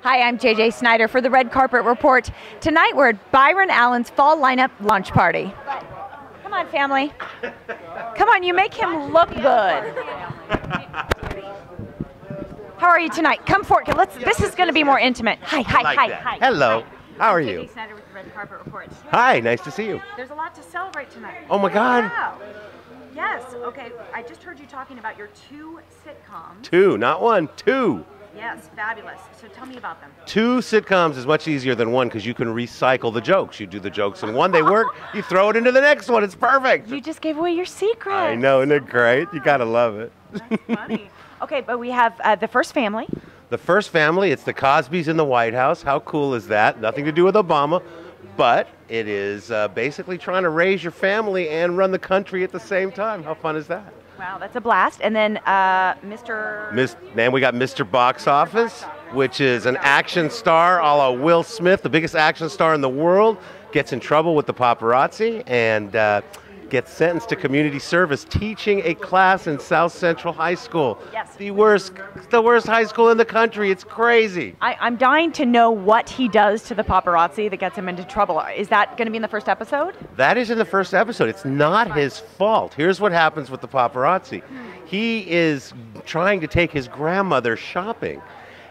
Hi, I'm JJ Snyder for the Red Carpet Report. Tonight we're at Byron Allen's fall lineup lunch party. Come on, family. Come on, you make him look good. How are you tonight? Come forward. This is going to be more intimate. Hi. Hello. How are you? JJ Snyder with the Red Carpet Report. Hi, nice to see you. There's a lot to celebrate tonight. Oh my God. Wow. Yes. Okay. I just heard you talking about your 2 sitcoms. 2, not 1, 2. Yes, fabulous. So tell me about them. 2 sitcoms is much easier than 1 because you can recycle the jokes. You do the jokes in one, they work. You throw it into the next one. It's perfect. You just gave away your secret. I know, isn't it great? You gotta love it. That's funny. Okay, but we have The First Family. The First Family. It's the Cosbys in the White House. How cool is that? Nothing to do with Obama, but it is basically trying to raise your family and run the country at the same time. How fun is that? Wow, that's a blast. And then we got Mr. Box Office, which is an action star a la Will Smith, the biggest action star in the world, gets in trouble with the paparazzi and gets sentenced to community service teaching a class in South Central High School. Yes. The worst high school in the country. It's crazy. I'm dying to know what he does to the paparazzi that gets him into trouble. Is that going to be in the first episode? That is in the first episode. It's not his fault. Here's what happens with the paparazzi. He is trying to take his grandmother shopping.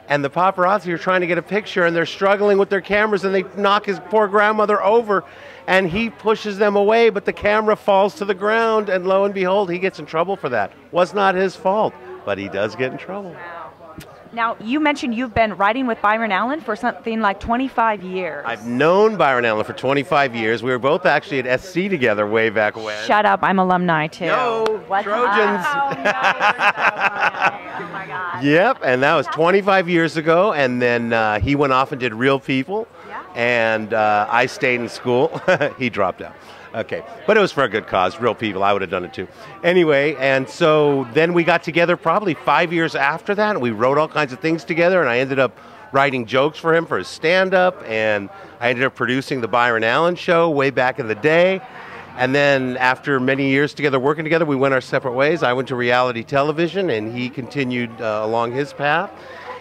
And the paparazzi are trying to get a picture, and they're struggling with their cameras, and they knock his poor grandmother over, and he pushes them away, but the camera falls to the ground, and lo and behold, he gets in trouble for that. Was not his fault, but he does get in trouble. Wow. Now, you mentioned you've been writing with Byron Allen for something like 25 years. I've known Byron Allen for 25 years. We were both actually at SC together way back when. Shut up, I'm alumni too. No, Trojans. Oh, my God. Yep, and that was 25 years ago, and then he went off and did Real People, and I stayed in school. He dropped out. Okay, but it was for a good cause, Real People. I would have done it too. Anyway, and so then we got together probably 5 years after that, and we wrote all kinds of things together, and I ended up writing jokes for him for his stand-up, and I ended up producing the Byron Allen Show way back in the day. And then after many years together, working together, we went our separate ways. I went to reality television, and he continued along his path.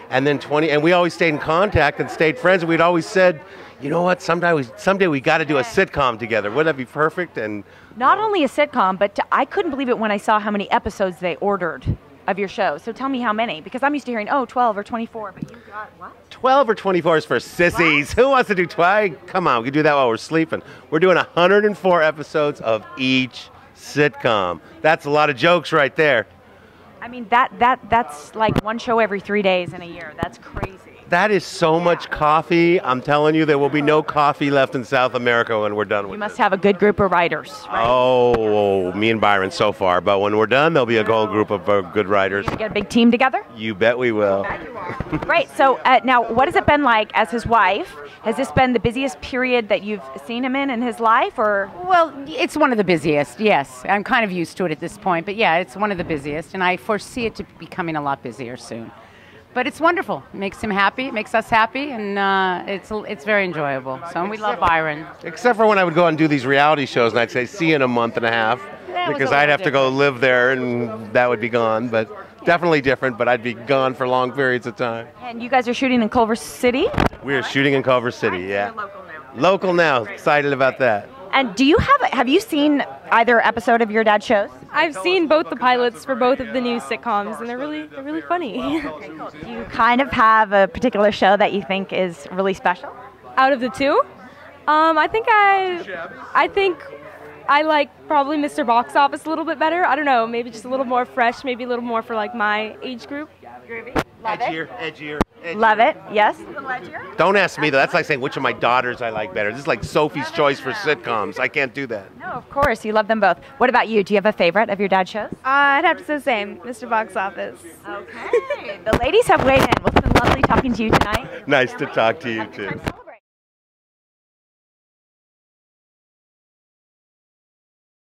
And then we always stayed in contact and stayed friends, and we'd always said, you know what, someday we got to do a sitcom together. Wouldn't that be perfect? And not only a sitcom, but I couldn't believe it when I saw how many episodes they ordered of your show. So tell me how many, because I'm used to hearing, 12 or 24, but you got what? 12 or 24 is for sissies. What? Who wants to do 12? Come on, we can do that while we're sleeping. We're doing 104 episodes of each sitcom. That's a lot of jokes right there. I mean, that's like one show every 3 days in a year. That's crazy. That is so much coffee. I'm telling you, there will be no coffee left in South America when we're done with it. You must have a good group of writers, right? Oh, me and Byron so far. But when we're done, there'll be a whole group of good writers. You get a big team together? You bet we will. Great. So now, what has it been like as his wife? Has this been the busiest period that you've seen him in his life, or? Well, it's one of the busiest, yes. I'm kind of used to it at this point. But yeah, it's one of the busiest. And I foresee it to be becoming a lot busier soon. But it's wonderful. It makes him happy. It makes us happy, and it's very enjoyable. So we love Byron. Except for when I would go and do these reality shows, and I'd say, see you in a month and a half, because I'd have to go live there, and that would be gone. But definitely different, but I'd be gone for long periods of time. And you guys are shooting in Culver City? We are shooting in Culver City, yeah. Local now. Local now. Excited about that. And do you have you seen either episode of your dad's shows? I've seen both the pilots for both of the new sitcoms, and they're really funny. Okay, cool. Do you kind of have a particular show that you think is really special? Out of the two, I think I like probably Mr. Box Office a little bit better. I don't know, maybe just a little more fresh, maybe a little more for like my age group. Edgier. Love it. Yes. Don't ask me though. That's like saying which of my daughters I like better. This is like Sophie's choice for sitcoms. I can't do that. No, of course. You love them both. What about you? Do you have a favorite of your dad's shows? I'd have to say the same, Mr. Box Office. Okay. The ladies have weighed in. Well, it's been lovely talking to you tonight. Nice to talk to you too.